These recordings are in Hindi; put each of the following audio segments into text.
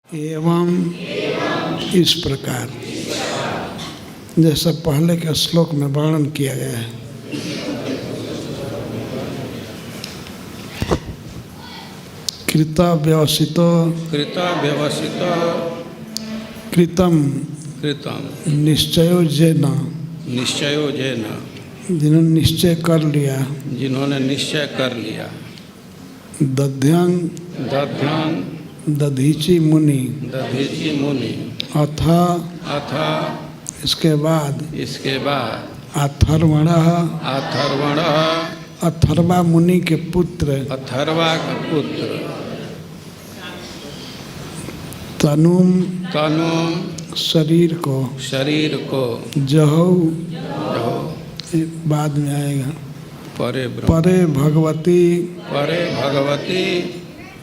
एवं इस प्रकार जैसा पहले के श्लोक में वर्णन किया गया है। कृता व्यवसितो कृतम निश्चयो जेन जिन्होंने निश्चय कर लिया दध्यं दधीचि मुनि अथ इसके बाद अथर्वा मुनि के पुत्र तनुम शरीर को जहौ बाद में आएगा परे भगवती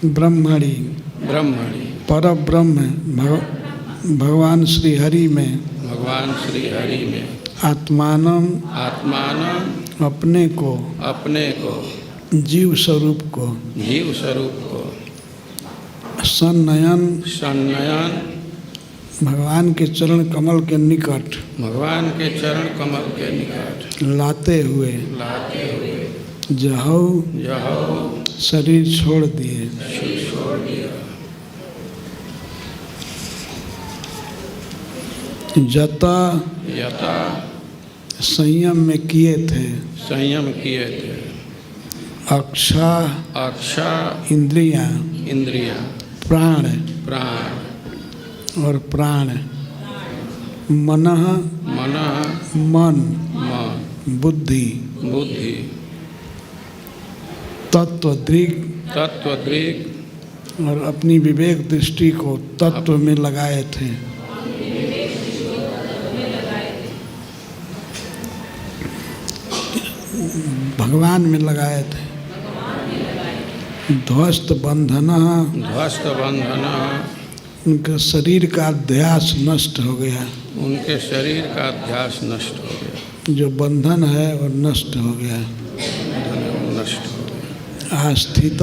ब्रह्मणि पर ब्रह्म भगवान श्री हरि में आत्मानम अपने को जीव स्वरूप को सन्नयन भगवान के चरण कमल के निकट लाते हुए जहौ शरीर छोड़ दिए। यथा संयम में किए थे अक्षा इंद्रियां प्राण और प्राण मन बुद्धि तत्वदृक् और अपनी विवेक दृष्टि को तत्व में लगाए थे। भगवान में लगाए थे। ध्वस्त बंधन उनका शरीर का अध्यास नष्ट हो गया। जो बंधन है वो नष्ट हो गया। आस्थित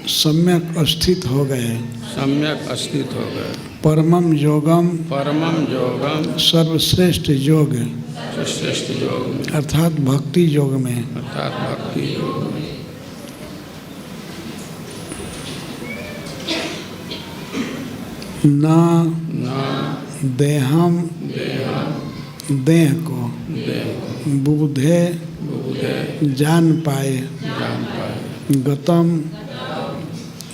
सम्यक स्थित हो गए। परमम योगम सर्वश्रेष्ठ योग अर्थात भक्ति योग में न देहम देह को बुद्धे जान पाए गतम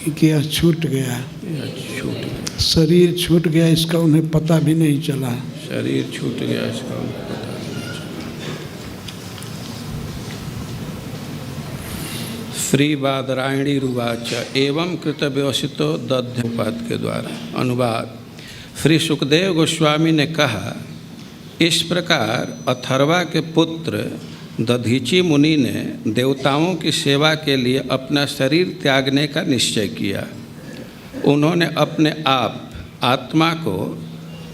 कि यह छूट गया। शरीर छूट गया इसका उन्हें पता भी नहीं चला। श्री बादरायणी रुवाच एवं कृत व्यवसितो दध्यपाद के द्वारा अनुवाद। श्री सुखदेव गोस्वामी ने कहा, इस प्रकार अथर्वा के पुत्र दधीचि मुनि ने देवताओं की सेवा के लिए अपना शरीर त्यागने का निश्चय किया। उन्होंने अपने आत्मा को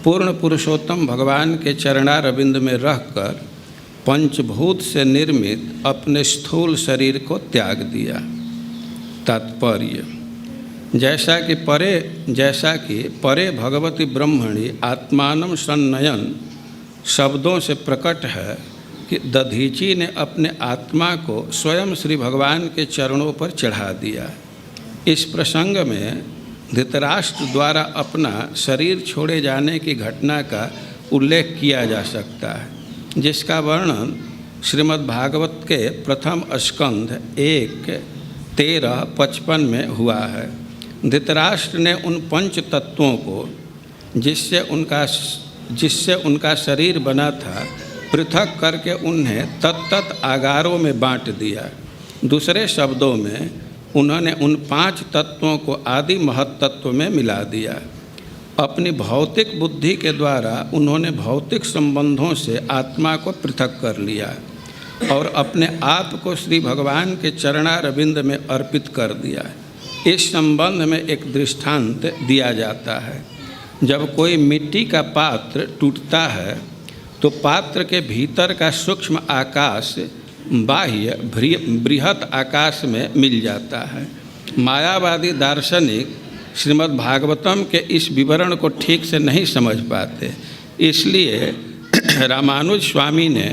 पूर्ण पुरुषोत्तम भगवान के चरणारविंद में रहकर पंचभूत से निर्मित अपने स्थूल शरीर को त्याग दिया। तात्पर्य, जैसा कि परे भगवती ब्रह्मणि आत्मानं सन्नयन शब्दों से प्रकट है कि दधीचि ने अपने आत्मा को स्वयं श्री भगवान के चरणों पर चढ़ा दिया। इस प्रसंग में धृतराष्ट्र द्वारा अपना शरीर छोड़े जाने की घटना का उल्लेख किया जा सकता है, जिसका वर्णन श्रीमद् भागवत के प्रथम स्कंध 1:13-55 में हुआ है। धृतराष्ट्र ने उन पंच तत्वों को जिससे उनका शरीर बना था पृथक करके उन्हें तत्त आगारों में बांट दिया। दूसरे शब्दों में उन्होंने उन 5 तत्वों को आदि महत तत्व में मिला दिया। अपनी भौतिक बुद्धि के द्वारा उन्होंने भौतिक संबंधों से आत्मा को पृथक कर लिया और अपने आप को श्री भगवान के चरणारविंद में अर्पित कर दिया। इस संबंध में एक दृष्टांत दिया जाता है। जब कोई मिट्टी का पात्र टूटता है तो पात्र के भीतर का सूक्ष्म आकाश बाह्य बृहत आकाश में मिल जाता है। मायावादी दार्शनिक श्रीमद् भागवतम के इस विवरण को ठीक से नहीं समझ पाते। इसलिए रामानुज स्वामी ने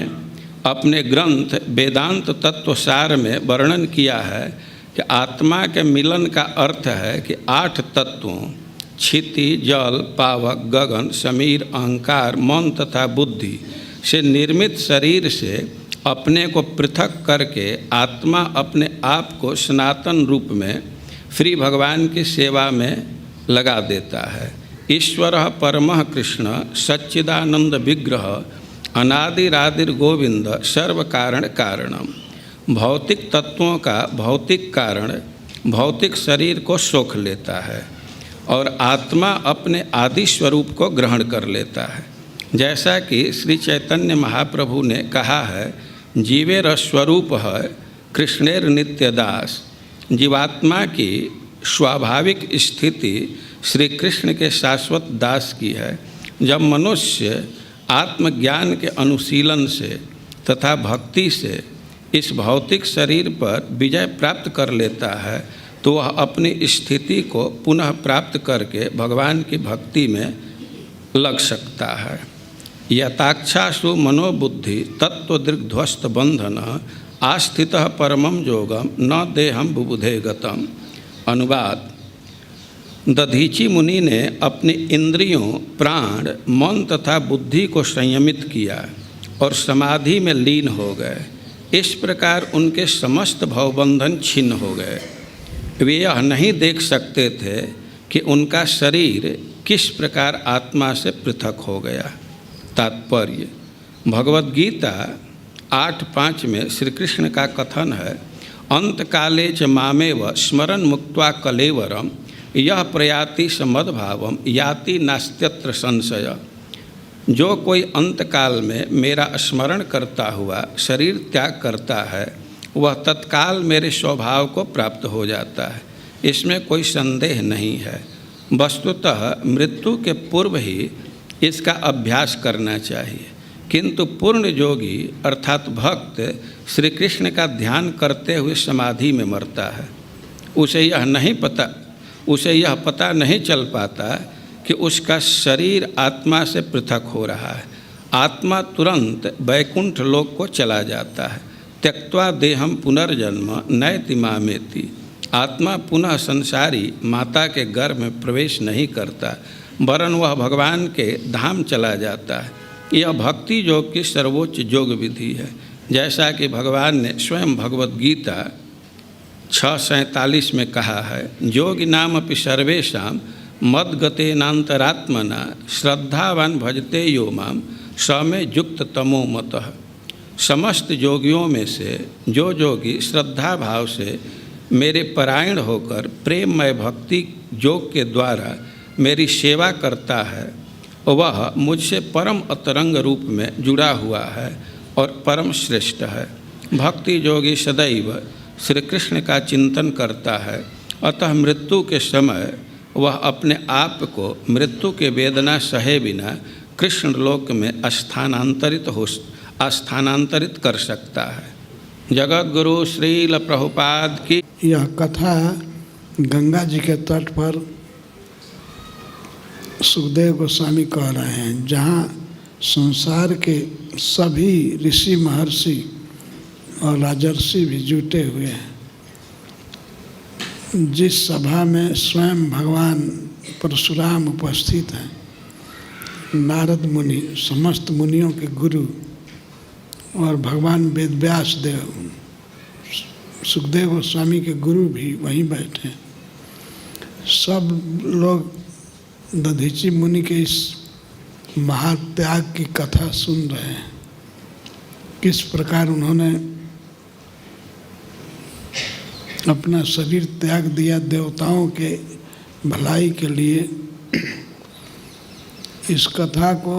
अपने ग्रंथ वेदांत तत्वसार में वर्णन किया है कि आत्मा के मिलन का अर्थ है कि 8 तत्वों क्षिति, जल, पावक, गगन, समीर, अहंकार, मन तथा बुद्धि से निर्मित शरीर से अपने को पृथक करके आत्मा अपने आप को सनातन रूप में श्री भगवान की सेवा में लगा देता है। ईश्वर परमः कृष्ण सच्चिदानंद विग्रह अनादिरादिर गोविंद सर्व कारण कारणम। भौतिक तत्वों का भौतिक कारण भौतिक शरीर को सोख लेता है और आत्मा अपने आदि स्वरूप को ग्रहण कर लेता है। जैसा कि श्री चैतन्य महाप्रभु ने कहा है, जीवेर स्वरूप है कृष्णेर नित्यदास। जीवात्मा की स्वाभाविक स्थिति श्री कृष्ण के शाश्वत दास की है। जब मनुष्य आत्मज्ञान के अनुशीलन से तथा भक्ति से इस भौतिक शरीर पर विजय प्राप्त कर लेता है तो वह अपनी स्थिति को पुनः प्राप्त करके भगवान की भक्ति में लग सकता है। यथाक्षासु मनोबुद्धि तत्वदृग्ध्वस्त बंधन आस्थित परमं योगम न देहम बुबुधे गतम। अनुवाद: दधीची मुनि ने अपनी इंद्रियों, प्राण, मन तथा बुद्धि को संयमित किया और समाधि में लीन हो गए। इस प्रकार उनके समस्त भवबंधन छिन्न हो गए। वे यह नहीं देख सकते थे कि उनका शरीर किस प्रकार आत्मा से पृथक हो गया। तात्पर्य: भगवद गीता 8:5 में श्री कृष्ण का कथन है, अंतकाले च मामेव स्मरन् मुक्त्वा कलेवरम यह प्रयाति समद्भावम याति नास्त्यत्र संशय। जो कोई अंतकाल में मेरा स्मरण करता हुआ शरीर त्याग करता है वह तत्काल मेरे स्वभाव को प्राप्त हो जाता है, इसमें कोई संदेह नहीं है। वस्तुतः मृत्यु के पूर्व ही इसका अभ्यास करना चाहिए, किंतु पूर्ण योगी अर्थात भक्त श्री कृष्ण का ध्यान करते हुए समाधि में मरता है। उसे यह पता नहीं चल पाता कि उसका शरीर आत्मा से पृथक हो रहा है। आत्मा तुरंत वैकुंठ लोक को चला जाता है। त्यक्त्वा देहम पुनर्जन्म नयति मामेति। आत्मा पुनः संसारी माता के गर्भ में प्रवेश नहीं करता, वरन वह भगवान के धाम चला जाता है। यह भक्ति योग की सर्वोच्च योग विधि है, जैसा कि भगवान ने स्वयं भगवद गीता 6:47 में कहा है, योगी नाम अपि सर्वेषां मद्गतेनान्तरात्मना श्रद्धावान भजते यो माम स मे युक्त तमो मतः। समस्त योगियों में से जो योगी श्रद्धा भाव से मेरे परायण होकर प्रेममय भक्ति योग के द्वारा मेरी सेवा करता है वह मुझसे परम अतरंग रूप में जुड़ा हुआ है और परम श्रेष्ठ है। भक्ति योगी सदैव श्री कृष्ण का चिंतन करता है, अतः मृत्यु के समय वह अपने आप को मृत्यु के वेदना सहे बिना कृष्ण लोक में स्थानांतरित कर सकता है। जगत गुरु श्रील प्रभुपाद की यह कथा गंगा जी के तट पर सुखदेव गोस्वामी कह रहे हैं, जहाँ संसार के सभी ऋषि महर्षि और राजर्षि भी जुटे हुए हैं। जिस सभा में स्वयं भगवान परशुराम उपस्थित हैं, नारद मुनि समस्त मुनियों के गुरु और भगवान वेदव्यास देव सुखदेव गोस्वामी के गुरु भी वहीं बैठे। सब लोग दधीची मुनि के इस महात्याग की कथा सुन रहे हैं, किस प्रकार उन्होंने अपना शरीर त्याग दिया देवताओं के भलाई के लिए। इस कथा को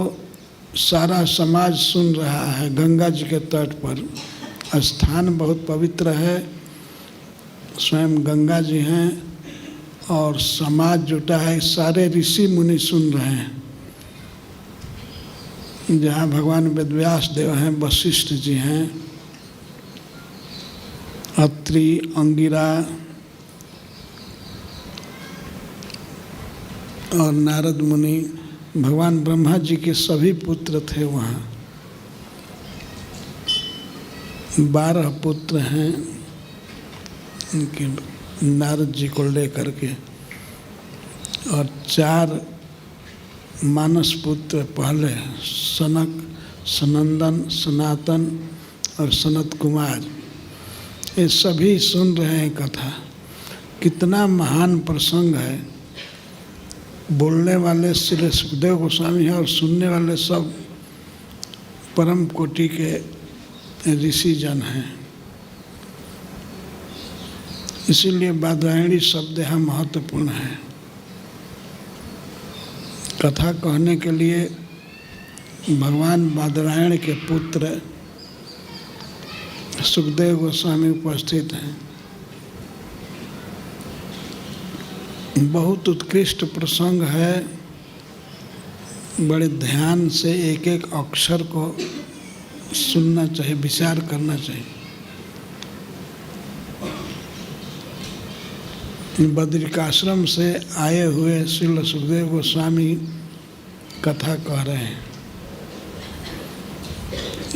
सारा समाज सुन रहा है। गंगा जी के तट पर स्थान बहुत पवित्र है, स्वयं गंगा जी हैं और समाज जुटा है। सारे ऋषि मुनि सुन रहे हैं, जहाँ भगवान वेदव्यास देव हैं, वशिष्ठ जी हैं, अत्रि, अंगिरा, और नारद मुनि, भगवान ब्रह्मा जी के सभी पुत्र थे वहाँ। 12 पुत्र हैं उनके, नारद जी को लेकर के, और 4 मानस पुत्र पहले, सनक, सनंदन, सनातन और सनत कुमार। ये सभी सुन रहे हैं कथा। कितना महान प्रसंग है। बोलने वाले श्री सुखदेव गोस्वामी हैं और सुनने वाले सब परम कोटि के ऋषि जन हैं। इसीलिए बादरायणी शब्द यहाँ महत्वपूर्ण है। कथा कहने के लिए भगवान बादरायण के पुत्र सुखदेव गोस्वामी उपस्थित हैं। बहुत उत्कृष्ट प्रसंग है। बड़े ध्यान से एक एक अक्षर को सुनना चाहिए, विचार करना चाहिए। बद्रिकाश्रम से आए हुए श्री सुखदेव गोस्वामी कथा कह रहे हैं,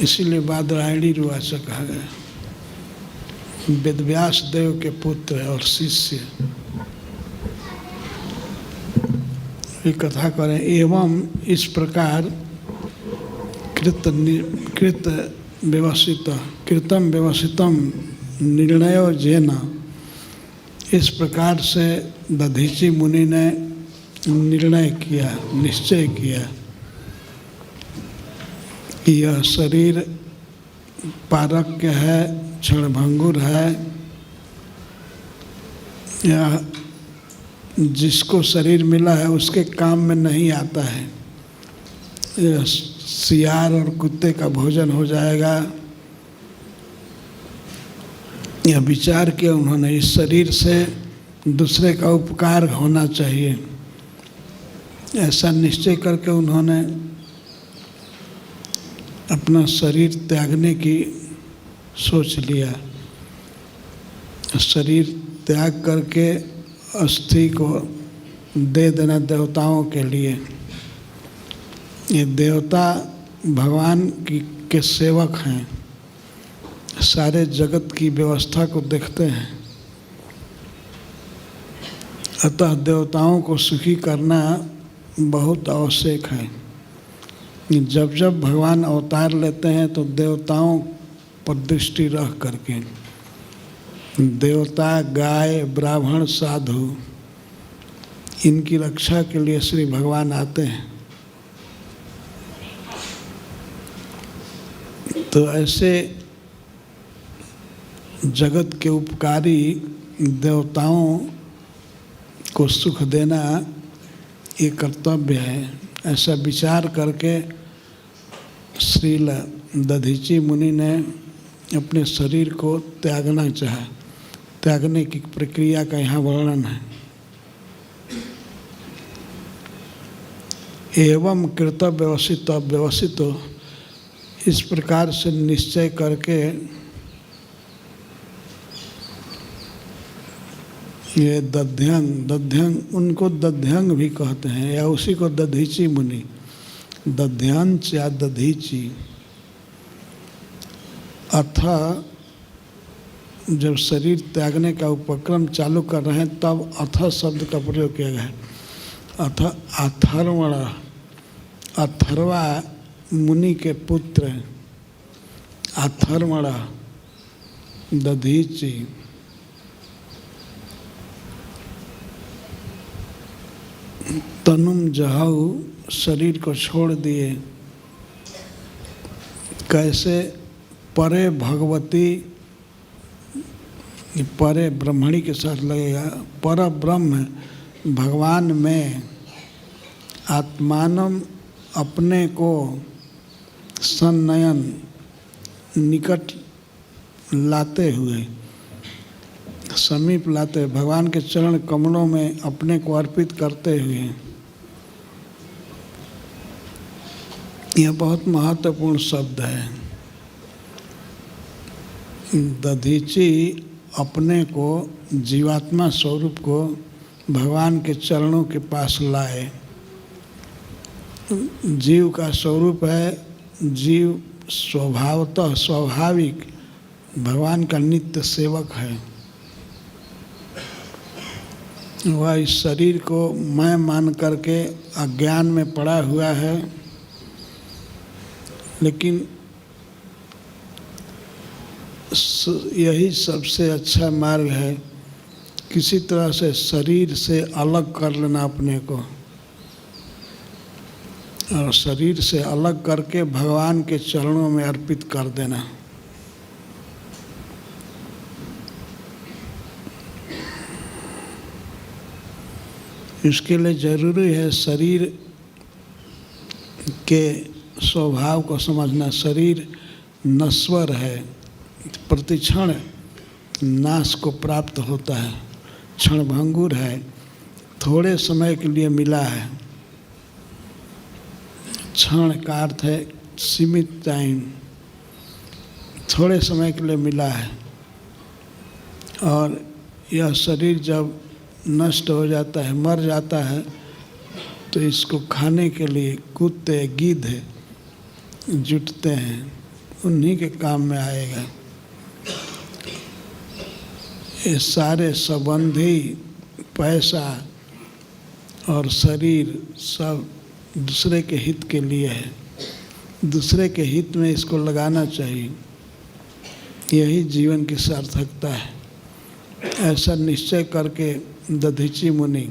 इसीलिए बादरायणी रुवाच कहा गया। वेदव्यास देव के पुत्र और शिष्य ये कथा करें। एवं इस प्रकार कृतम व्यवसितम निर्णयो जेन, इस प्रकार से दधीचि मुनि ने निर्णय किया, निश्चय किया कि यह शरीर पारक्य है, क्षणभंगुर है। यह जिसको शरीर मिला है उसके काम में नहीं आता है। यह सियार और कुत्ते का भोजन हो जाएगा। यह विचार किया उन्होंने, इस शरीर से दूसरे का उपकार होना चाहिए। ऐसा निश्चय करके उन्होंने अपना शरीर त्यागने की सोच लिया। शरीर त्याग करके अस्थि को दे देना देवताओं के लिए। ये देवता भगवान के सेवक हैं, सारे जगत की व्यवस्था को देखते हैं। अतः देवताओं को सुखी करना बहुत आवश्यक है। जब जब भगवान अवतार लेते हैं तो देवताओं पर दृष्टि रख करके, देवता, गाय, ब्राह्मण, साधु, इनकी रक्षा के लिए श्री भगवान आते हैं। तो ऐसे जगत के उपकारी देवताओं को सुख देना ये कर्तव्य है। ऐसा विचार करके श्रील दधीचि मुनि ने अपने शरीर को त्यागना चाहा। त्यागने की प्रक्रिया का यहाँ वर्णन है। एवं कृत व्यवसित, इस प्रकार से निश्चय करके ये दध्यंग, उनको दध्यंग भी कहते हैं, या उसी को दधीचि मुनि, दध्यंच या दधीचि। अथ जब शरीर त्यागने का उपक्रम चालू कर रहे हैं तब अथ शब्द का प्रयोग किया गया है। अथ अथर्वण, अथर्वा मुनि के पुत्र अथर्वण दधीचि। तनुम जहाऊ, शरीर को छोड़ दिए। कैसे? परे भगवती, परे ब्रह्मणी के साथ लगेगा। पर ब्रह्म, भगवान में, आत्मानम, अपने को, सन्नयन, निकट लाते हुए, समीप लाते हुए, भगवान के चरण कमलों में अपने को अर्पित करते हुए। यह बहुत महत्वपूर्ण शब्द है। दधीचि अपने को, जीवात्मा स्वरूप को भगवान के चरणों के पास लाए। जीव का स्वरूप है, जीव स्वभावतः स्वाभाविक भगवान का नित्य सेवक है। वह इस शरीर को मैं मान करके अज्ञान में पड़ा हुआ है, लेकिन यही सबसे अच्छा मार्ग है, किसी तरह से शरीर से अलग कर लेना अपने को, और शरीर से अलग करके भगवान के चरणों में अर्पित कर देना। इसके लिए जरूरी है शरीर के स्वभाव को समझना। शरीर नश्वर है, प्रतिक्षण नाश को प्राप्त होता है, क्षणभंगुर है, थोड़े समय के लिए मिला है। क्षण का अर्थ है सीमित टाइम, थोड़े समय के लिए मिला है। और यह शरीर जब नष्ट हो जाता है, मर जाता है, तो इसको खाने के लिए कुत्ते गिद्ध जुटते हैं, उन्हीं के काम में आएगा। ये सारे संबंधी, पैसा और शरीर सब दूसरे के हित के लिए है, दूसरे के हित में इसको लगाना चाहिए। यही जीवन की सार्थकता है। ऐसा निश्चय करके दधीची मुनि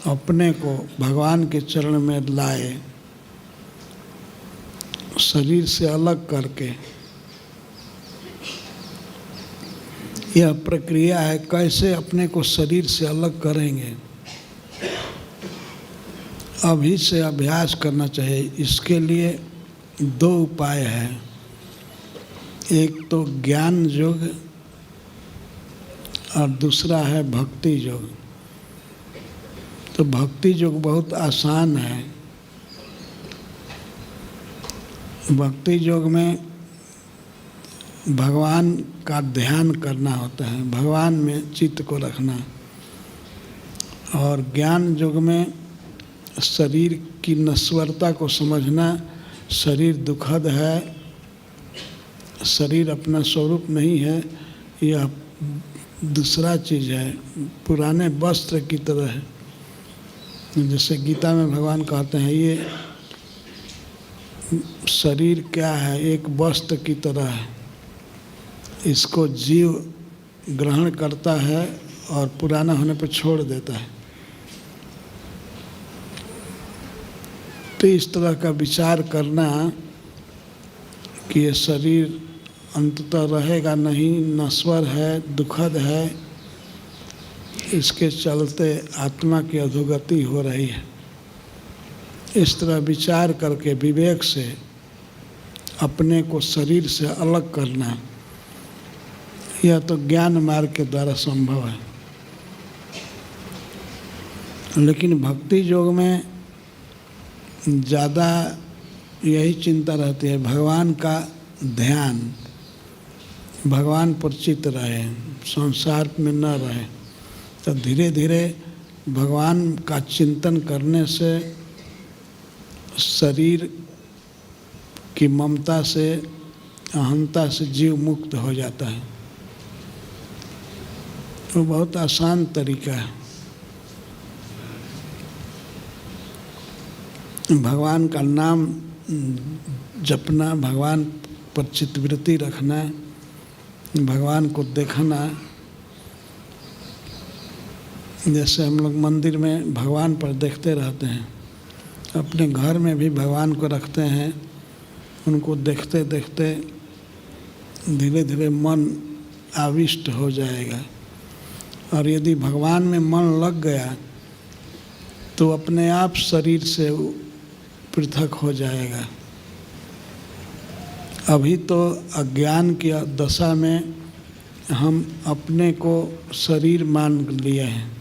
अपने को भगवान के चरण में लाए, शरीर से अलग करके। यह प्रक्रिया है, कैसे अपने को शरीर से अलग करेंगे, अभी से अभ्यास करना चाहिए। इसके लिए दो उपाय हैं, एक तो ज्ञान योग और दूसरा है भक्ति योग। तो भक्ति योग बहुत आसान है। भक्ति योग में भगवान का ध्यान करना होता है, भगवान में चित्त को रखना। और ज्ञान योग में शरीर की नश्वरता को समझना, शरीर दुखद है, शरीर अपना स्वरूप नहीं है, यह दूसरा चीज़ है, पुराने वस्त्र की तरह है। जैसे गीता में भगवान कहते हैं, ये शरीर क्या है, एक वस्त्र की तरह है, इसको जीव ग्रहण करता है और पुराना होने पर छोड़ देता है। तो इस तरह का विचार करना कि ये शरीर अंततः रहेगा नहीं, नश्वर है, दुखद है, इसके चलते आत्मा की अधोगति हो रही है। इस तरह विचार करके विवेक से अपने को शरीर से अलग करना, यह तो ज्ञान मार्ग के द्वारा संभव है। लेकिन भक्ति योग में ज़्यादा यही चिंता रहती है, भगवान का ध्यान, भगवान पर चित्त रहे, संसार में न रहे। तो धीरे धीरे भगवान का चिंतन करने से शरीर की ममता से, अहंता से जीव मुक्त हो जाता है। तो बहुत आसान तरीका है। भगवान का नाम जपना, भगवान पर चित्तवृत्ति रखना, भगवान को देखना। जैसे हम लोग मंदिर में भगवान पर देखते रहते हैं, अपने घर में भी भगवान को रखते हैं। उनको देखते देखते धीरे धीरे मन आविष्ट हो जाएगा। और यदि भगवान में मन लग गया तो अपने आप शरीर से पृथक हो जाएगा। अभी तो अज्ञान की दशा में हम अपने को शरीर मान लिए हैं,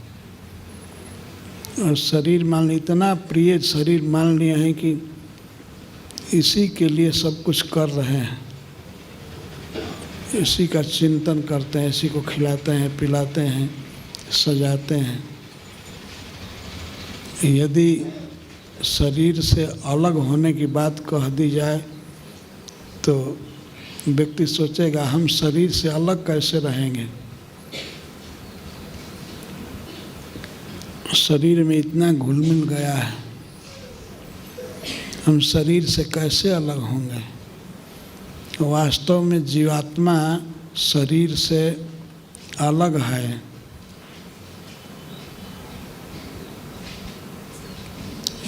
और शरीर मान इतना प्रिय शरीर मान लिए हैं कि इसी के लिए सब कुछ कर रहे हैं, इसी का चिंतन करते हैं, इसी को खिलाते हैं, पिलाते हैं, सजाते हैं। यदि शरीर से अलग होने की बात कह दी जाए तो व्यक्ति सोचेगा हम शरीर से अलग कैसे रहेंगे, शरीर में इतना घुल मिल गया है, हम शरीर से कैसे अलग होंगे। वास्तव में जीवात्मा शरीर से अलग है।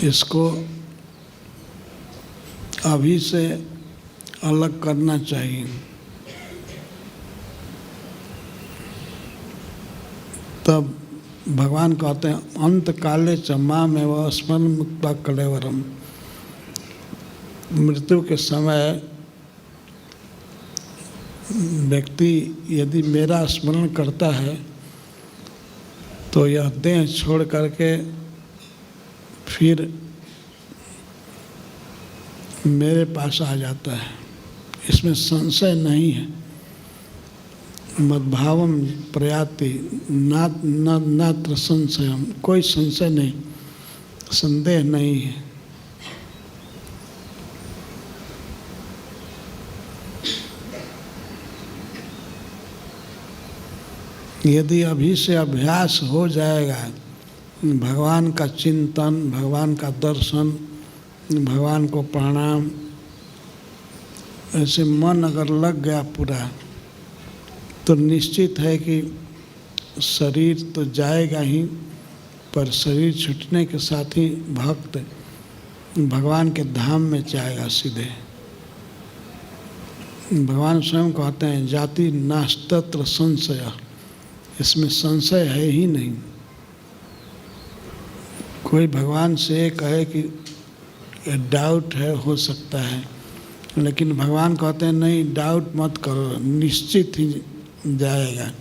इसको अभी से अलग करना चाहिए। तब भगवान कहते हैं अंत काले च माम एवं स्मरण मुक्ता कलेवरम। मृत्यु के समय व्यक्ति यदि मेरा स्मरण करता है तो यह देह छोड़ करके फिर मेरे पास आ जाता है, इसमें संशय नहीं है। मद्भावम प्रयाति नात्र संशयम, कोई संशय नहीं, संदेह नहीं है। यदि अभी से अभ्यास हो जाएगा भगवान का चिंतन, भगवान का दर्शन, भगवान को प्रणाम, ऐसे मन अगर लग गया पूरा तो निश्चित है कि शरीर तो जाएगा ही, पर शरीर छूटने के साथ ही भक्त भगवान के धाम में जाएगा सीधे। भगवान स्वयं कहते हैं जाति नास्तत्र संशय, इसमें संशय है ही नहीं। कोई भगवान से कहे कि डाउट है, हो सकता है, लेकिन भगवान कहते हैं नहीं, डाउट मत करो, निश्चित ही जाएगा।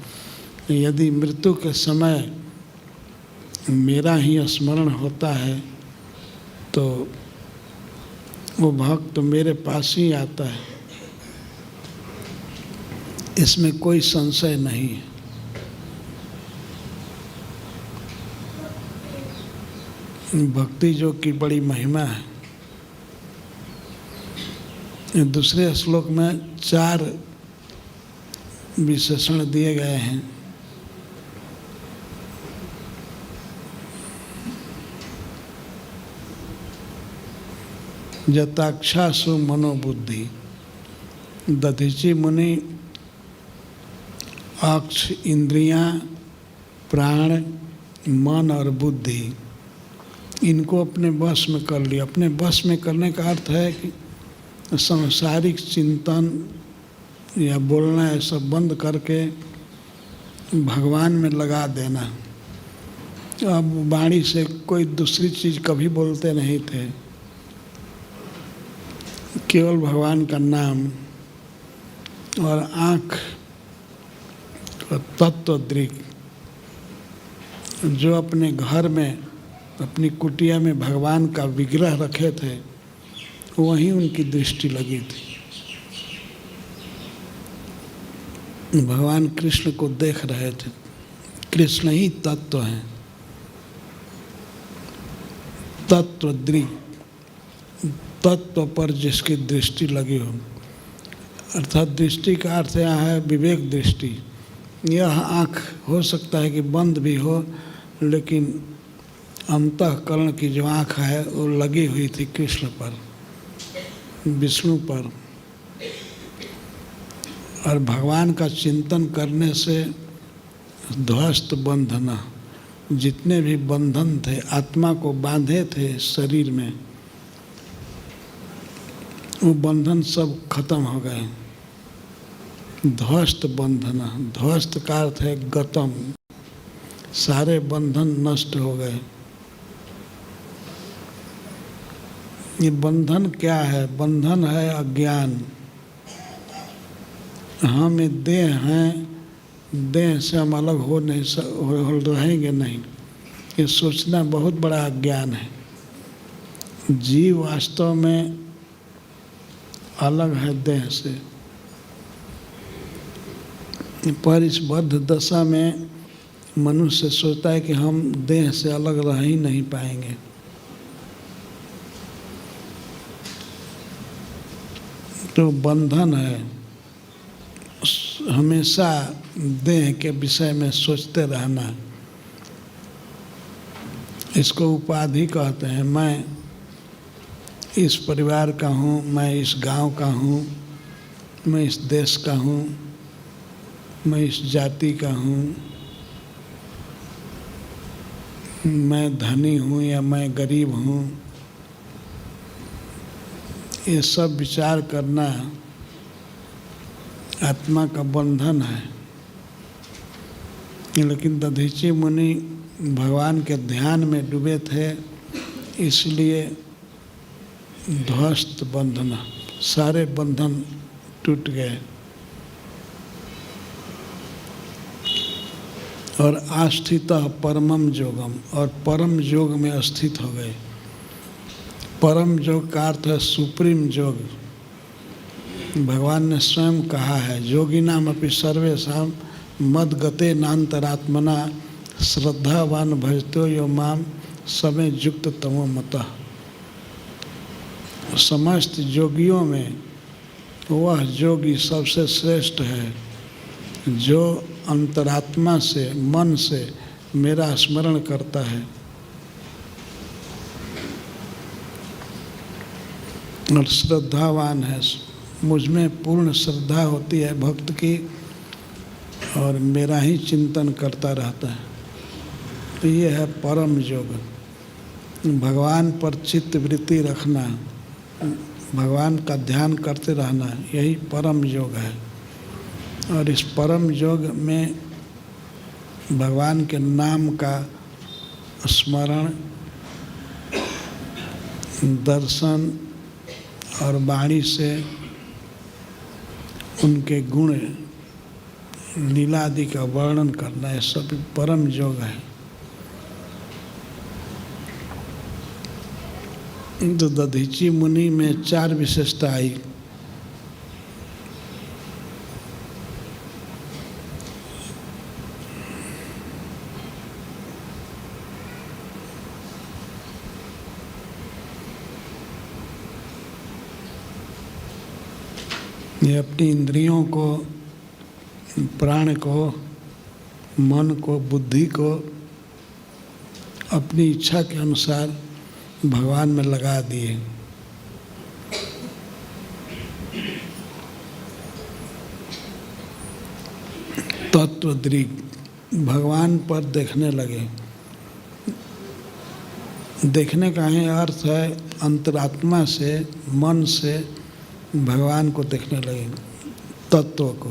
यदि मृत्यु के समय मेरा ही स्मरण होता है तो वो भक्त मेरे पास ही आता है, इसमें कोई संशय नहीं है। भक्ति जो की बड़ी महिमा है। दूसरे श्लोक में 4 विशेषण दिए गए हैं। जताक्षासु मनोबुद्धि, दधीचि मुनि अक्ष, इंद्रियां, प्राण, मन और बुद्धि, इनको अपने वश में कर लिया। अपने वश में करने का अर्थ है कि सांसारिक चिंतन या बोलना ये सब बंद करके भगवान में लगा देना। अब वाणी से कोई दूसरी चीज़ कभी बोलते नहीं थे, केवल भगवान का नाम। और आँख और तत्वदृक्, जो अपने घर में अपनी कुटिया में भगवान का विग्रह रखे थे वहीं उनकी दृष्टि लगी थी। भगवान कृष्ण को देख रहे थे। कृष्ण ही तत्व हैं, तत्वदृक्, तत्व पर जिसकी दृष्टि लगी हो, अर्थात दृष्टि का अर्थ यहाँ है विवेक दृष्टि। यह आँख हो सकता है कि बंद भी हो, लेकिन अंतःकरण की जो आँख है वो लगी हुई थी कृष्ण पर, विष्णु पर। और भगवान का चिंतन करने से ध्वस्त बंधन, जितने भी बंधन थे आत्मा को बांधे थे शरीर में, वो बंधन सब खत्म हो गए। ध्वस्त बंधन, ध्वस्त का अर्थ है गतम, सारे बंधन नष्ट हो गए। ये बंधन क्या है? बंधन है अज्ञान। हम ये देह हैं, देह से हम अलग हो रहेंगे नहीं, ये सोचना बहुत बड़ा अज्ञान है। जीव वास्तव में अलग है देह से, पर इस बद्ध दशा में मनुष्य सोचता है कि हम देह से अलग रह ही नहीं पाएंगे। तो बंधन है, हमेशा देह के विषय में सोचते रहना। इसको उपाधि कहते हैं। मैं इस परिवार का हूँ, मैं इस गांव का हूँ, मैं इस देश का हूँ, मैं इस जाति का हूँ, मैं धनी हूँ या मैं गरीब हूँ। ये सब विचार करना आत्मा का बंधन है। लेकिन दधीची मुनि भगवान के ध्यान में डूबे थे, इसलिए ध्वस्त बंधन, सारे बंधन टूट गए और आस्थित परमम योगम, और परम योग में स्थित हो गए। परम योग का अर्थ है सुप्रीम योग। भगवान ने स्वयं कहा है, योगिनाम अपि सर्वेषां मद्गते नान्तरात्मना श्रद्धावान भजतो यो माम समे युक्त तमो मतः। समस्त योगियों में वह योगी सबसे श्रेष्ठ है जो अंतरात्मा से, मन से मेरा स्मरण करता है और श्रद्धावान है। मुझ में पूर्ण श्रद्धा होती है भक्त की और मेरा ही चिंतन करता रहता है। तो ये है परम योग। भगवान पर चित्त वृत्ति रखना, भगवान का ध्यान करते रहना, यही परम योग है। और इस परम योग में भगवान के नाम का स्मरण, दर्शन और वाणी से उनके गुण लीला आदि का वर्णन करना, ये सब परम योग है। तो दधीची मुनि में 4 विशेषता आई। ये अपनी इंद्रियों को, प्राण को, मन को, बुद्धि को अपनी इच्छा के अनुसार भगवान में लगा दिए। तत्वदृग, भगवान पर देखने लगे। देखने का ही अर्थ है अंतरात्मा से, मन से भगवान को देखने लगे, तत्व को।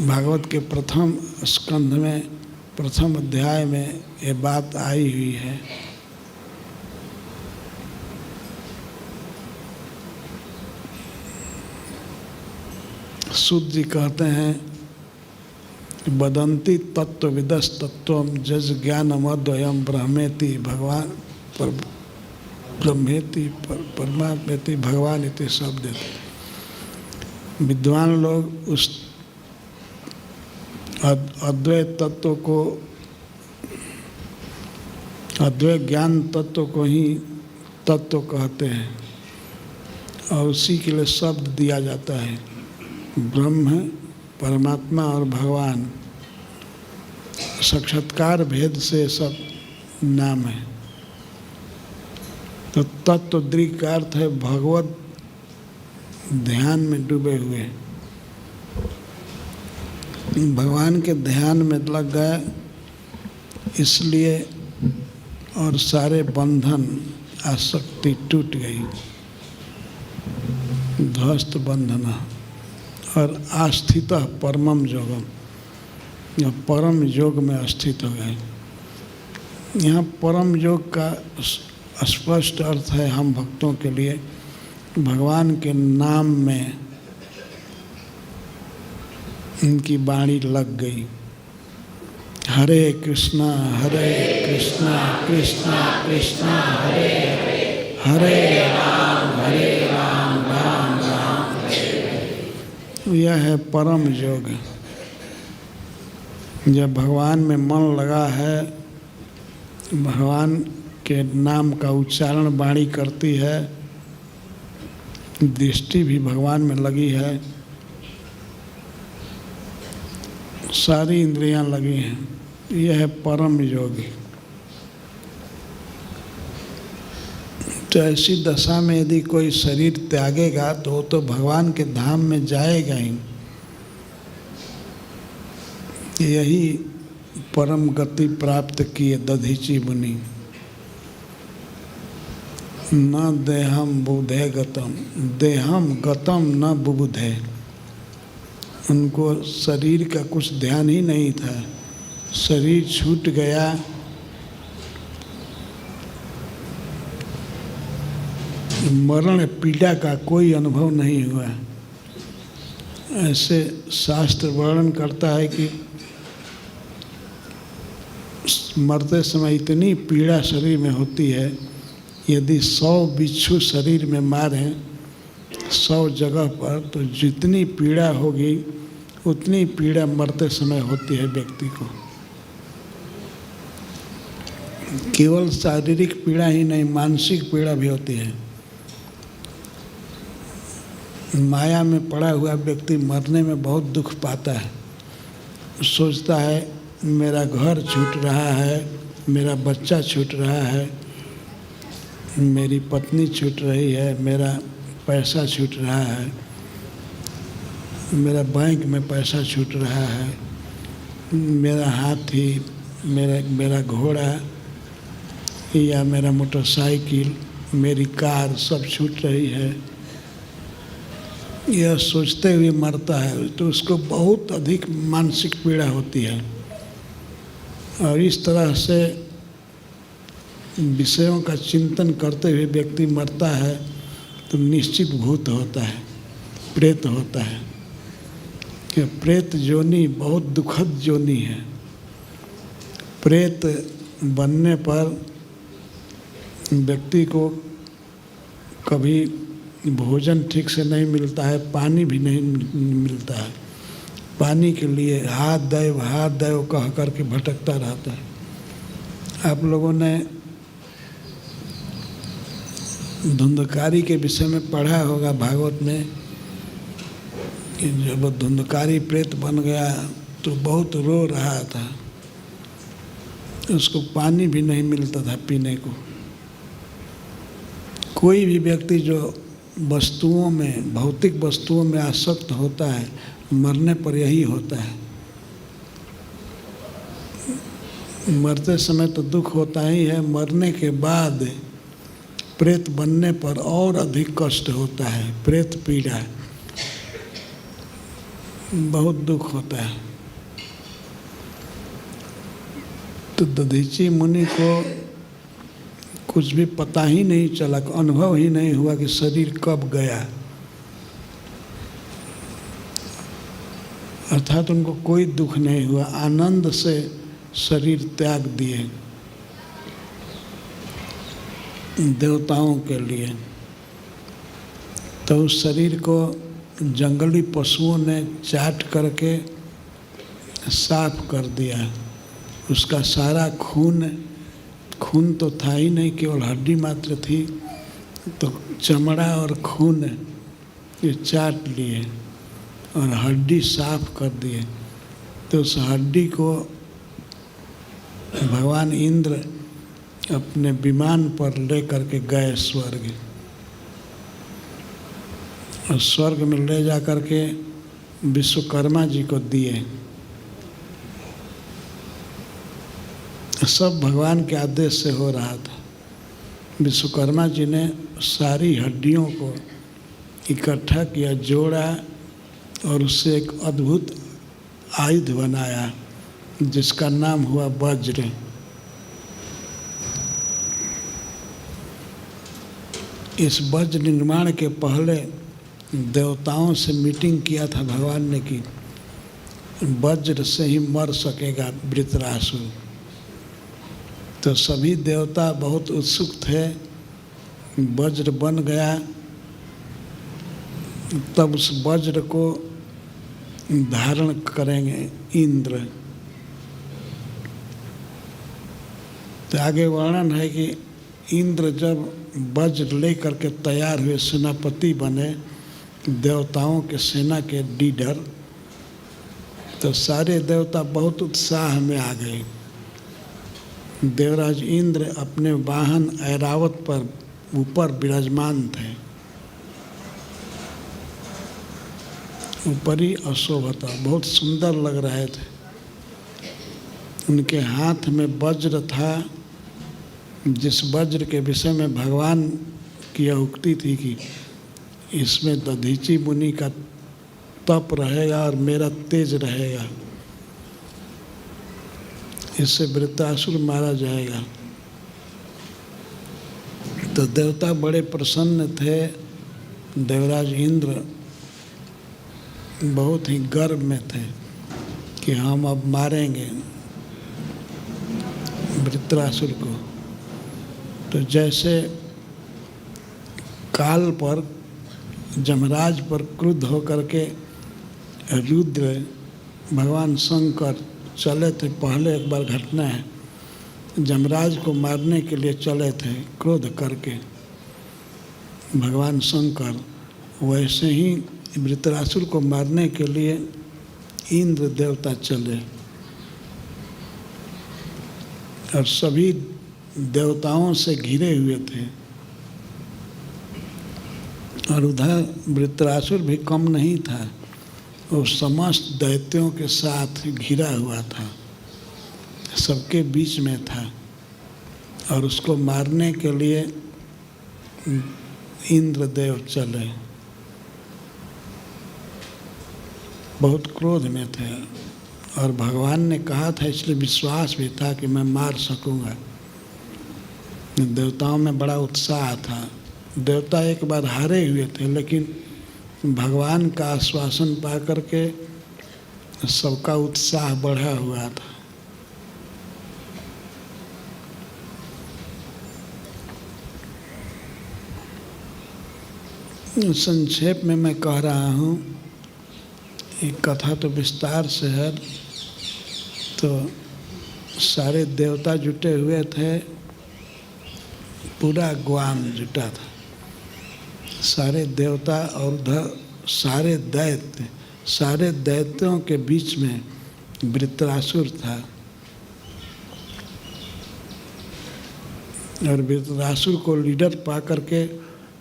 भागवत के प्रथम स्कंध में, प्रथम अध्याय में ये बात आई हुई है। सूत जी कहते हैं, वदन्ति तत्वविदस् तत्वम जज ज्ञानमद्वयम् ब्रह्मेति भगवान पर ब्रह्मेति परमात्मेति भगवान इति शब्द देते। विद्वान लोग उस अद्वैत तत्व को, अद्वैत ज्ञान तत्व को ही तत्व कहते हैं और उसी के लिए शब्द दिया जाता है। ब्रह्म, परमात्मा और भगवान साक्षात्कार भेद से सब नाम है। तो तत्वदृग का अर्थ है भगवत ध्यान में डूबे हुए, भगवान के ध्यान में लग गए, इसलिए और सारे बंधन, आसक्ति टूट गई, ध्वस्त बंधन। और आस्थित परमम योगम, या परम योग में स्थित हो गए। यहाँ परम योग का स्पष्ट अर्थ है हम भक्तों के लिए भगवान के नाम में इनकी वाणी लग गई। हरे कृष्णा कृष्णा कृष्णा हरे हरे, हरे राम राम राम। यह है परम योग। जब भगवान में मन लगा है, भगवान के नाम का उच्चारण वाणी करती है, दृष्टि भी भगवान में लगी है, सारी इंद्रियां लगी हैं, यह है परम योगी। तो ऐसी दशा में यदि कोई शरीर त्यागेगा तो वो तो भगवान के धाम में जाएगा ही। यही परम गति प्राप्त किए दधीची मुनि। न देहम बुधे गतम, देहम गतम न बुबुधे। उनको शरीर का कुछ ध्यान ही नहीं था, शरीर छूट गया, मरण पीड़ा का कोई अनुभव नहीं हुआ। ऐसे शास्त्र वर्णन करता है कि मरते समय इतनी पीड़ा शरीर में होती है, यदि 100 बिच्छू शरीर में मारें 100 जगह पर, तो जितनी पीड़ा होगी उतनी पीड़ा मरते समय होती है व्यक्ति को। केवल शारीरिक पीड़ा ही नहीं, मानसिक पीड़ा भी होती है। माया में पड़ा हुआ व्यक्ति मरने में बहुत दुख पाता है, सोचता है मेरा घर छूट रहा है, मेरा बच्चा छूट रहा है, मेरी पत्नी छूट रही है, मेरा पैसा छूट रहा है, मेरा बैंक में पैसा छूट रहा है, मेरा हाथी, मेरा घोड़ा या मेरा मोटरसाइकिल, मेरी कार सब छूट रही है। यह सोचते हुए मरता है तो उसको बहुत अधिक मानसिक पीड़ा होती है। और इस तरह से विषयों का चिंतन करते हुए व्यक्ति मरता है तो निश्चित भूत होता है, प्रेत होता है। कि प्रेत जोनी बहुत दुखद जोनी है। प्रेत बनने पर व्यक्ति को कभी भोजन ठीक से नहीं मिलता है, पानी भी नहीं मिलता है। पानी के लिए हाथ दैव कह करके भटकता रहता है। आप लोगों ने धुंधकारी के विषय में पढ़ा होगा भागवत में कि जब धुंधकारी प्रेत बन गया तो बहुत रो रहा था, उसको पानी भी नहीं मिलता था पीने को। कोई भी व्यक्ति जो वस्तुओं में, भौतिक वस्तुओं में आसक्त होता है, मरने पर यही होता है। मरते समय तो दुख होता ही है, मरने के बाद प्रेत बनने पर और अधिक कष्ट होता है। प्रेत पीड़ा बहुत दुख होता है। तो दधीची मुनि को कुछ भी पता ही नहीं चला, अनुभव ही नहीं हुआ कि शरीर कब गया। अर्थात उनको कोई दुख नहीं हुआ, आनंद से शरीर त्याग दिए देवताओं के लिए। तो उस शरीर को जंगली पशुओं ने चाट करके साफ कर दिया। उसका सारा खून तो था ही नहीं, केवल हड्डी मात्र थी, तो चमड़ा और खून ये चाट लिए और हड्डी साफ कर दिए। तो उस हड्डी को भगवान इंद्र अपने विमान पर ले करके गए स्वर्ग। और स्वर्ग में ले जा करके विश्वकर्मा जी को दिए। सब भगवान के आदेश से हो रहा था। विश्वकर्मा जी ने सारी हड्डियों को इकट्ठा किया, जोड़ा और उससे एक अद्भुत आयुध बनाया जिसका नाम हुआ वज्र। इस वज्र निर्माण के पहले देवताओं से मीटिंग किया था भगवान ने कि वज्र से ही मर सकेगा वृत्रासुर। तो सभी देवता बहुत उत्सुक थे। वज्र बन गया, तब उस वज्र को धारण करेंगे इंद्र। तो आगे वर्णन है कि इंद्र जब वज्र ले करके तैयार हुए, सेनापति बने, देवताओं के सेना के लीडर, तो सारे देवता बहुत उत्साह में आ गए। देवराज इंद्र अपने वाहन ऐरावत पर ऊपर विराजमान थे। ऊपरी अशोभता, बहुत सुंदर लग रहे थे। उनके हाथ में वज्र था, जिस वज्र के विषय में भगवान की यह उक्ति थी कि इसमें दधीचि मुनि का तप रहेगा और मेरा तेज रहेगा, इससे वृत्रासुर मारा जाएगा। तो देवता बड़े प्रसन्न थे। देवराज इंद्र बहुत ही गर्व में थे कि हम अब मारेंगे वृत्रासुर को। तो जैसे काल पर, जमराज पर क्रुद्ध होकर के रुद्र भगवान शंकर चले थे, पहले एक बार घटना है, जमराज को मारने के लिए चले थे क्रोध करके भगवान शंकर, वैसे ही वृत्रासुर को मारने के लिए इंद्र देवता चले और सभी देवताओं से घिरे हुए थे। और उधर वृत्रासुर भी कम नहीं था, वो समस्त दैत्यों के साथ घिरा हुआ था, सबके बीच में था। और उसको मारने के लिए इंद्रदेव चले, बहुत क्रोध में थे। और भगवान ने कहा था, इसलिए विश्वास भी था कि मैं मार सकूंगा। देवताओं में बड़ा उत्साह था। देवता एक बार हारे हुए थे, लेकिन भगवान का आश्वासन पा करके सबका उत्साह बढ़ा हुआ था। संक्षेप में मैं कह रहा हूँ, एक कथा तो विस्तार से है। तो सारे देवता जुटे हुए थे, पूरा ग्वाम जुटा था, सारे देवता और उधर सारे दैत्य, सारे दैत्यों के बीच में वृत्रासुर था। और वृत्रासुर को लीडर पा करके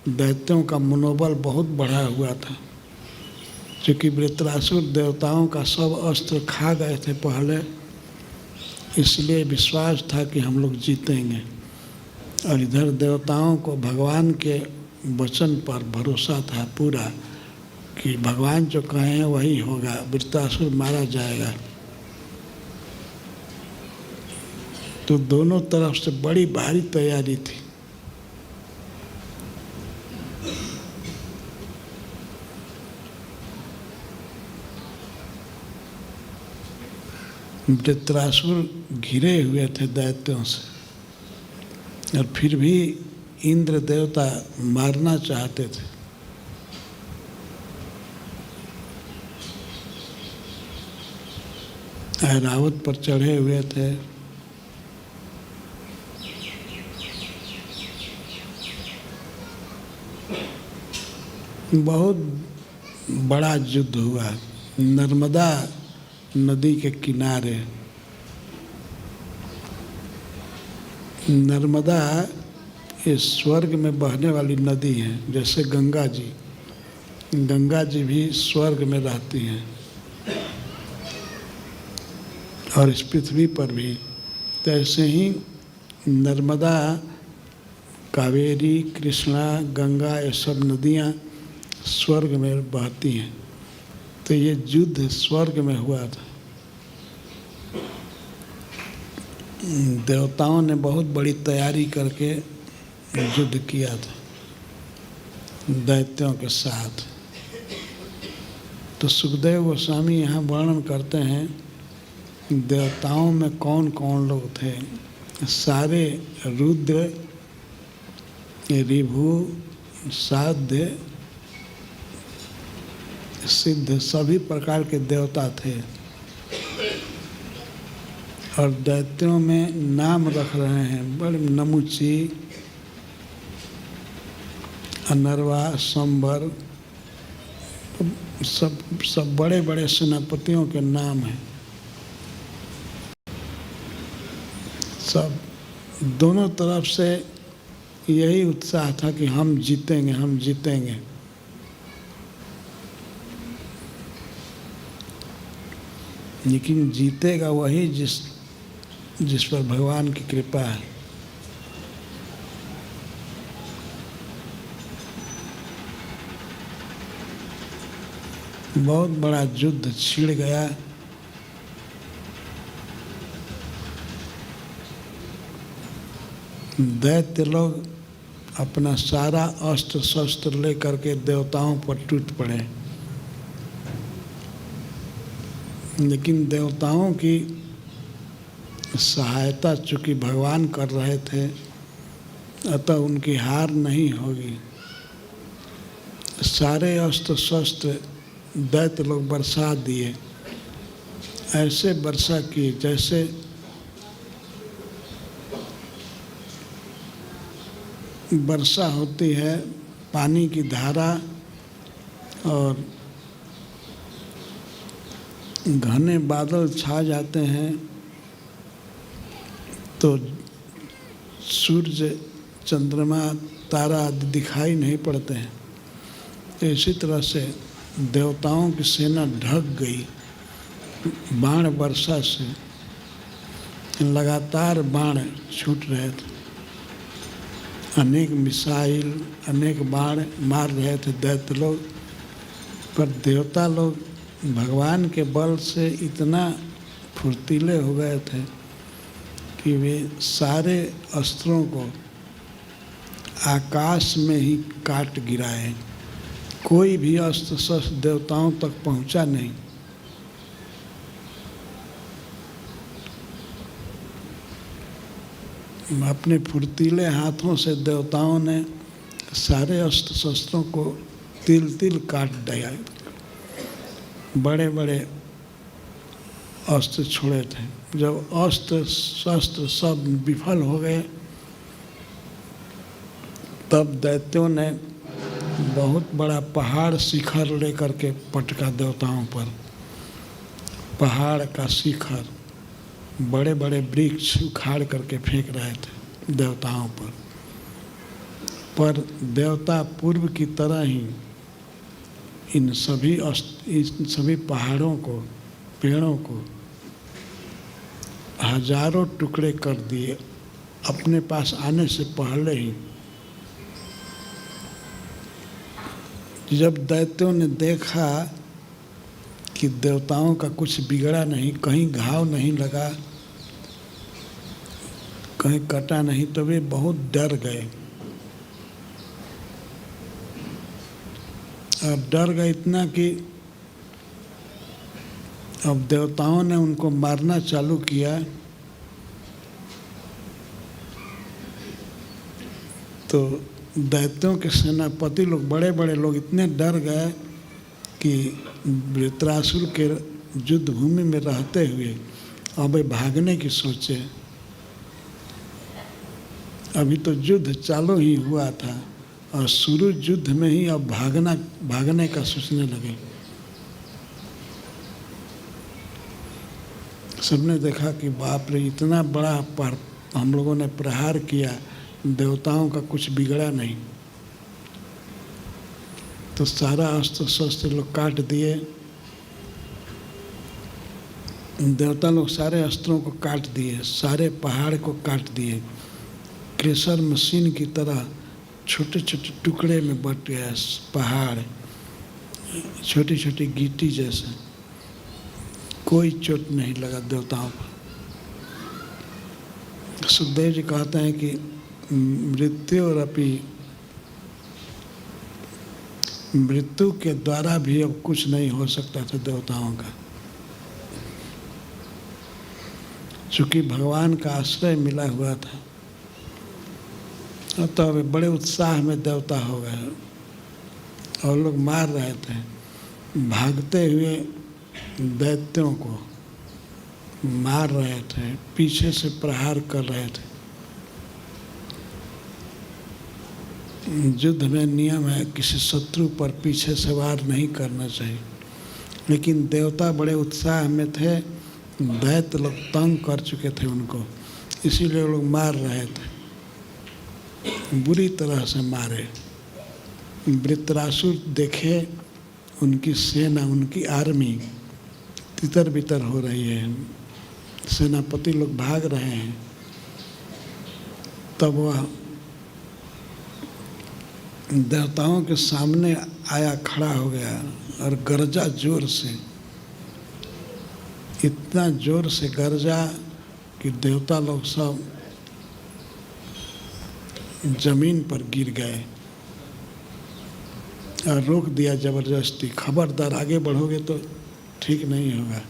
दैत्यों का मनोबल बहुत बढ़ा हुआ था, क्योंकि वृत्रासुर देवताओं का सब अस्त्र खा गए थे पहले, इसलिए विश्वास था कि हम लोग जीतेंगे। और इधर देवताओं को भगवान के वचन पर भरोसा था पूरा कि भगवान जो कहें वही होगा, वृत्रासुर मारा जाएगा। तो दोनों तरफ से बड़ी भारी तैयारी थी। वृत्रासुर घिरे हुए थे दैत्यों से, और फिर भी इंद्र देवता मारना चाहते थे। ऐरावत पर चढ़े हुए थे। बहुत बड़ा युद्ध हुआ नर्मदा नदी के किनारे। नर्मदा ये स्वर्ग में बहने वाली नदी है, जैसे गंगा जी, गंगा जी भी स्वर्ग में रहती हैं, और इस पृथ्वी पर भी। तो ऐसे ही नर्मदा, कावेरी, कृष्णा, गंगा, ये सब नदियाँ स्वर्ग में बहती हैं। तो ये युद्ध स्वर्ग में हुआ था। देवताओं ने बहुत बड़ी तैयारी करके युद्ध किया था दैत्यों के साथ। तो सुखदेव गोस्वामी यहाँ वर्णन करते हैं देवताओं में कौन कौन लोग थे। सारे रुद्र, ऋभु, साध्य, सिद्ध, सभी प्रकार के देवता थे। और दैत्यों में नाम रख रहे हैं, बड़े नमुची, अनरवा, संबर, सब बड़े बड़े सेनापतियों के नाम हैं। सब दोनों तरफ से यही उत्साह था कि हम जीतेंगे, हम जीतेंगे। लेकिन जीतेगा वही जिस पर भगवान की कृपा है। बहुत बड़ा युद्ध छिड़ गया। दैत्य लोग अपना सारा अस्त्र शस्त्र लेकर के देवताओं पर टूट पड़े, लेकिन देवताओं की सहायता चूँकि भगवान कर रहे थे, अतः उनकी हार नहीं होगी। सारे अस्त्र शस्त्र दैत्य लोग बरसा दिए, ऐसे वर्षा किए जैसे वर्षा होती है, पानी की धारा और घने बादल छा जाते हैं तो सूर्य, चंद्रमा, तारा आदि दिखाई नहीं पड़ते हैं। इसी तरह से देवताओं की सेना ढक गई बाण वर्षा से। लगातार बाण छूट रहे थे, अनेक मिसाइल, अनेक बाण मार रहे थे दैत्य लोग। पर देवता लोग भगवान के बल से इतना फुर्तीले हो गए थे कि वे सारे अस्त्रों को आकाश में ही काट गिराए। कोई भी अस्त्र शस्त्र देवताओं तक पहुंचा नहीं। अपने फुर्तीले हाथों से देवताओं ने सारे अस्त्र शस्त्रों को तिल तिल काट दिया। बड़े बड़े अस्त्र छोड़े थे। जब अस्त्र शस्त्र सब विफल हो गए, तब दैत्यों ने बहुत बड़ा पहाड़ शिखर लेकर के पटका देवताओं पर। पहाड़ का शिखर, बड़े बड़े वृक्ष उखाड़ करके फेंक रहे थे देवताओं पर देवता पूर्व की तरह ही इन सभी पहाड़ों को, पेड़ों को हजारों टुकड़े कर दिए अपने पास आने से पहले ही। जब दैत्यों ने देखा कि देवताओं का कुछ बिगड़ा नहीं, कहीं घाव नहीं लगा, कहीं कटा नहीं, तो वे बहुत डर गए। अब डर गए इतना कि अब देवताओं ने उनको मारना चालू किया। तो दैत्यों के सेनापति लोग, बड़े बड़े लोग इतने डर गए कि वृत्रासुर के युद्ध भूमि में रहते हुए अब वे भागने की सोचे। अभी तो युद्ध चालू ही हुआ था और शुरू युद्ध में ही अब भागने का सोचने लगे। सबने देखा कि बाप रे, इतना बड़ा हम लोगों ने प्रहार किया, देवताओं का कुछ बिगड़ा नहीं। तो सारा अस्त्र शस्त्र लोग काट दिए। देवता लोग सारे अस्त्रों को काट दिए, सारे पहाड़ को काट दिए। क्रेशर मशीन की तरह छोटे छोटे टुकड़े में बट गया पहाड़, छोटी छोटी गिट्टी जैसे। कोई चोट नहीं लगा देवताओं पर। सुखदेव जी कहते हैं कि मृत्यु के द्वारा भी अब कुछ नहीं हो सकता था देवताओं का, चूँकि भगवान का आश्रय मिला हुआ था। तो वे बड़े उत्साह में देवता हो गए और लोग मार रहे थे भागते हुए दैत्यों को। मार रहे थे, पीछे से प्रहार कर रहे थे। युद्ध में नियम है किसी शत्रु पर पीछे से वार नहीं करना चाहिए, लेकिन देवता बड़े उत्साह में थे, दैत्य लोग तंग कर चुके थे उनको, इसीलिए लोग मार रहे थे, बुरी तरह से मारे। वृत्रासुर देखे उनकी सेना, उनकी आर्मी तितर बितर हो रही है, सेनापति लोग भाग रहे हैं, तब वह देवताओं के सामने आया, खड़ा हो गया और गरजा जोर से, इतना जोर से गरजा कि देवता लोग सब जमीन पर गिर गए और रोक दिया जबरदस्ती, खबरदार आगे बढ़ोगे तो ठीक नहीं होगा।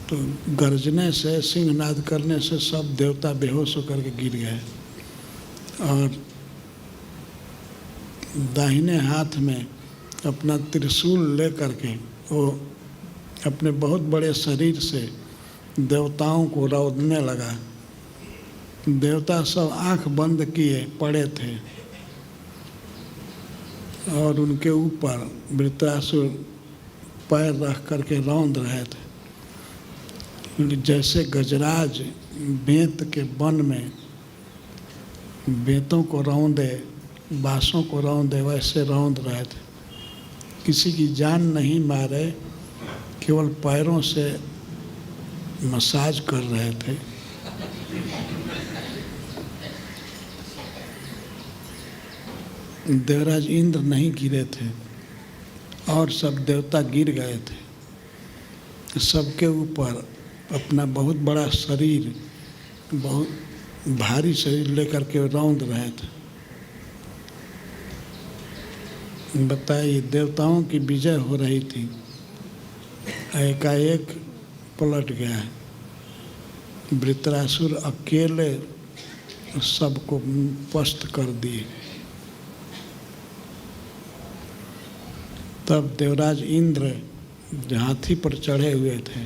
तो गर्जने से, सिंहनाद करने से सब देवता बेहोश होकर के गिर गए और दाहिने हाथ में अपना त्रिशूल ले करके वो अपने बहुत बड़े शरीर से देवताओं को रौंदने लगा। देवता सब आंख बंद किए पड़े थे और उनके ऊपर वृत्रासुर पैर रख करके रौंद रहे थे। जैसे गजराज बेंत के वन में बेंतों को रौंदे, बाँसों को रौंदे, वैसे रौंद रहे थे। किसी की जान नहीं मारे, केवल पैरों से मसाज कर रहे थे। देवराज इंद्र नहीं गिरे थे और सब देवता गिर गए थे। सबके ऊपर अपना बहुत बड़ा शरीर, बहुत भारी शरीर लेकर के रौंद रहे थे। बताइए, देवताओं की विजय हो रही थी, एकाएक पलट गया। वृत्रासुर अकेले सबको पस्त कर दिए। तब देवराज इंद्र हाथी पर चढ़े हुए थे,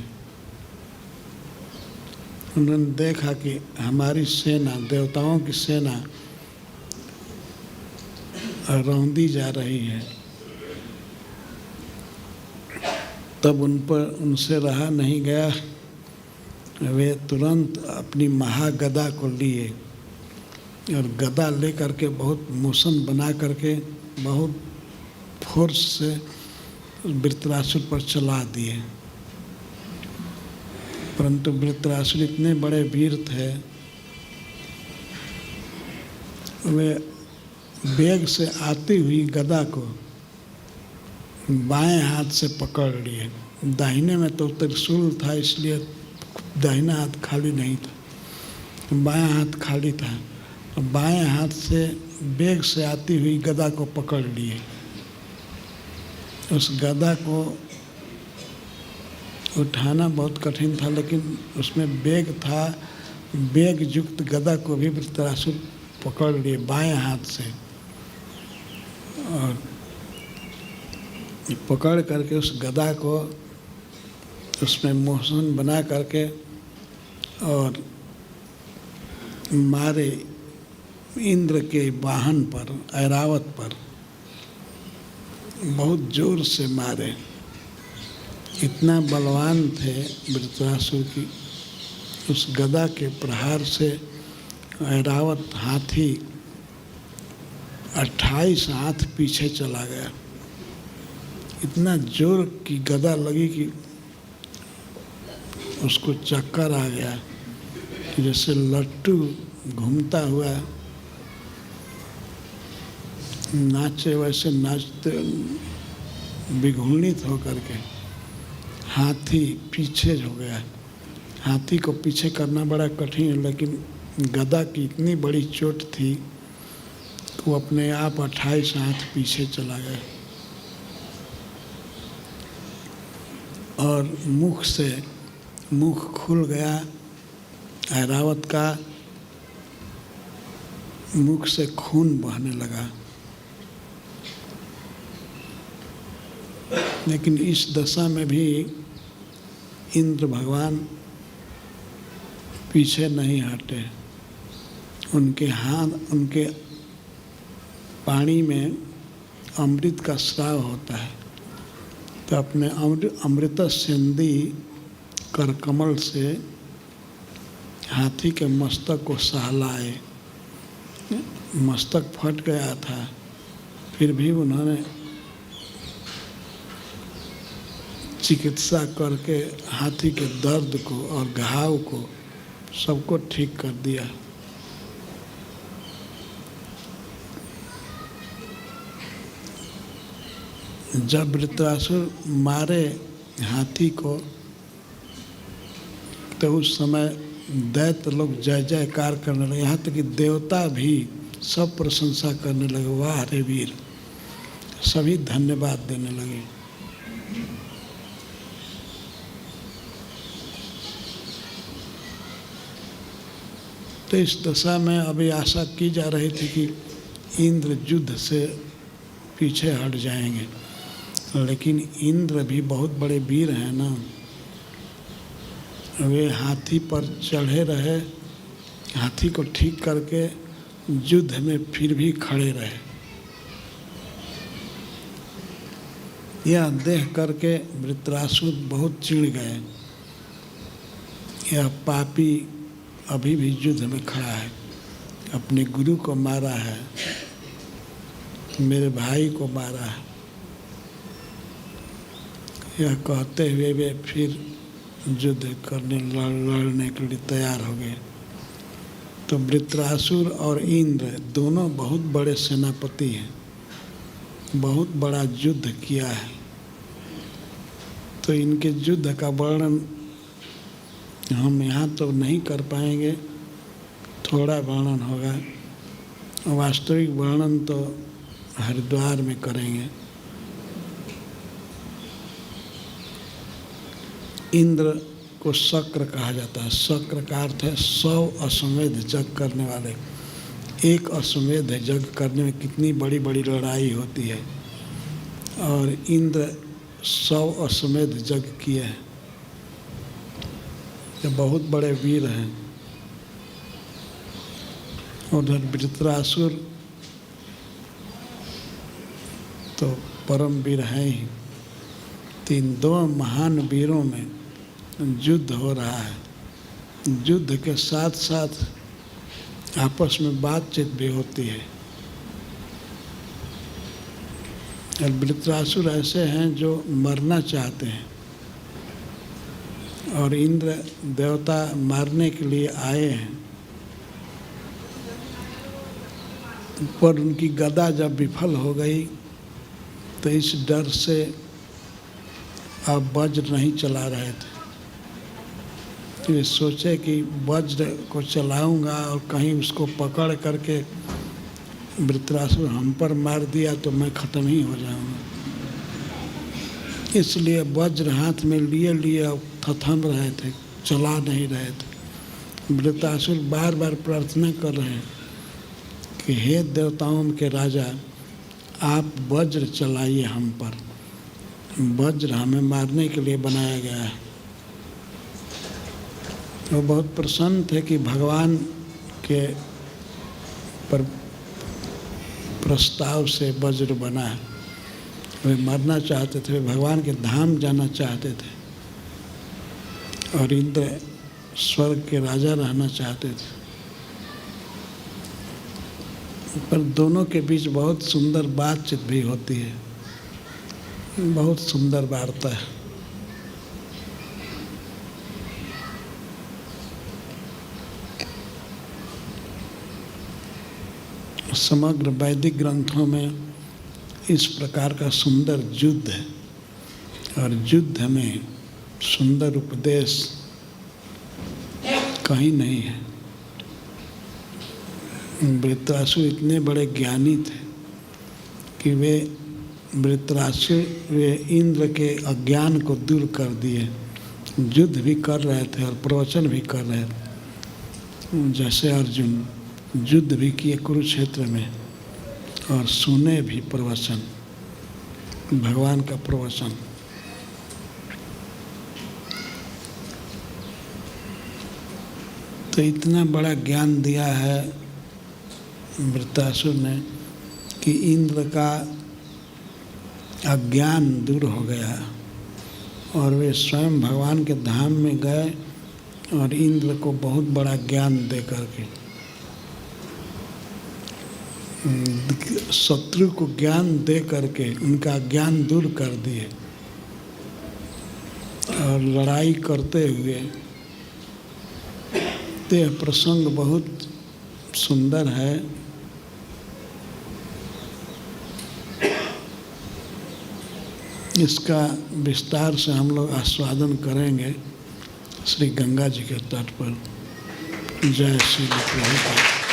उन्होंने देखा कि हमारी सेना, देवताओं की सेना रौंदी जा रही है। तब उनसे रहा नहीं गया, वे तुरंत अपनी महागदा को लिए और गदा ले करके बहुत मोशन बना करके बहुत फोर्स से वृत्रासुर पर चला दिए। परंतु वृत्रासुर इतने बड़े वीर थे, वे वेग से आती हुई गदा को बाएं हाथ से पकड़ लिए। दाहिने में तो त्रिशूल था, इसलिए दाहिना हाथ खाली नहीं था, बायां हाथ खाली था। बाएं हाथ से वेग से आती हुई गदा को पकड़ लिए। उस गदा को उठाना बहुत कठिन था, लेकिन उसमें वेग था। वेग युक्त गदा को भी वृत्रासुर पकड़ लिए बाएं हाथ से और पकड़ करके उस गदा को उसमें मोशन बना करके और मारे इंद्र के वाहन पर, ऐरावत पर बहुत जोर से मारे। इतना बलवान थे वृत्रासुर की, उस गदा के प्रहार से ऐरावत हाथी 28 हाथ पीछे चला गया। इतना जोर की गदा लगी कि उसको चक्कर आ गया, जैसे लट्टू घूमता हुआ नाचे, वैसे नाचते विघुलित होकर के हाथी पीछे हो गया। हाथी को पीछे करना बड़ा कठिन है, लेकिन गदा की इतनी बड़ी चोट थी कि वो अपने आप 28 हाथ पीछे चला गया और मुख खुल गया। ऐरावत का मुख से खून बहने लगा। लेकिन इस दशा में भी इंद्र भगवान पीछे नहीं हटे। उनके हाथ, उनके पानी में अमृत का स्राव होता है, तो अपने अमृत सिंधी कर कमल से हाथी के मस्तक को सहलाए। मस्तक फट गया था, फिर भी उन्होंने चिकित्सा करके हाथी के दर्द को और घाव को सबको ठीक कर दिया। जब वृत्रासुर मारे हाथी को, तो उस समय दैत्य लोग जय जयकार करने लगे, यहाँ तक कि देवता भी सब प्रशंसा करने लगे, वाह रे वीर, सभी धन्यवाद देने लगे। तो इस दशा में अभी आशा की जा रही थी कि इंद्र युद्ध से पीछे हट जाएंगे, लेकिन इंद्र भी बहुत बड़े वीर हैं ना। वे हाथी पर चढ़े रहे, हाथी को ठीक करके युद्ध में फिर भी खड़े रहे। यह देख करके वृत्रासुर बहुत चिढ़ गए, यह पापी अभी भी युद्ध में खड़ा है, अपने गुरु को मारा है, मेरे भाई को मारा है। यह कहते हुए वे फिर युद्ध करने लड़ने के लिए तैयार हो गए। तो वृत्रासुर और इंद्र दोनों बहुत बड़े सेनापति हैं, बहुत बड़ा युद्ध किया है। तो इनके युद्ध का वर्णन हम यहाँ तो नहीं कर पाएंगे, थोड़ा वर्णन होगा, वास्तविक वर्णन तो हरिद्वार में करेंगे। इंद्र को शक्र कहा जाता है। शक्र का अर्थ है 100 अश्वमेध यज्ञ करने वाले। एक अश्वमेध यज्ञ करने में कितनी बड़ी बड़ी लड़ाई होती है, और इंद्र 100 अश्वमेध यज्ञ किए हैं, ये बहुत बड़े वीर हैं। उधर वृत्रासुर तो परम वीर हैं ही। तीन दो महान वीरों में युद्ध हो रहा है। युद्ध के साथ साथ आपस में बातचीत भी होती है। और वृत्रासुर ऐसे हैं जो मरना चाहते हैं, और इंद्र देवता मारने के लिए आए हैं, पर उनकी गदा जब विफल हो गई तो इस डर से अब वज्र नहीं चला रहे थे। तो ये सोचे कि वज्र को चलाऊंगा और कहीं उसको पकड़ करके वृत्रासुर हम पर मार दिया तो मैं ख़त्म ही हो जाऊंगा। इसलिए वज्र हाथ में लिए थथम रहे थे, चला नहीं रहे थे। वृत्रासुर बार बार प्रार्थना कर रहे हैं कि हे देवताओं के राजा, आप वज्र चलाइए हम पर, वज्र हमें मारने के लिए बनाया गया है। वो बहुत प्रसन्न थे कि भगवान के प्रस्ताव से वज्र बना है। वे मरना चाहते थे, वे भगवान के धाम जाना चाहते थे, और इंद्र स्वर्ग के राजा रहना चाहते थे। पर दोनों के बीच बहुत सुंदर बातचीत भी होती है, बहुत सुंदर वार्ता है। समग्र वैदिक ग्रंथों में इस प्रकार का सुंदर युद्ध है, और युद्ध में सुंदर उपदेश कहीं नहीं है। वृत्रासुर इतने बड़े ज्ञानी थे कि वे इंद्र के अज्ञान को दूर कर दिए, युद्ध भी कर रहे थे और प्रवचन भी कर रहे थे। जैसे अर्जुन युद्ध भी किए कुरुक्षेत्र में, और सुने भी प्रवचन, भगवान का प्रवचन। तो इतना बड़ा ज्ञान दिया है वृत्रासुर ने कि इंद्र का अज्ञान दूर हो गया और वे स्वयं भगवान के धाम में गए और इंद्र को बहुत बड़ा ज्ञान दे करके शत्रु को ज्ञान दे करके उनका ज्ञान दूर कर दिए और लड़ाई करते हुए। तो यह प्रसंग बहुत सुंदर है। इसका विस्तार से हम लोग आस्वादन करेंगे श्री गंगा जी के तट पर। जय श्री प्रभुपाद।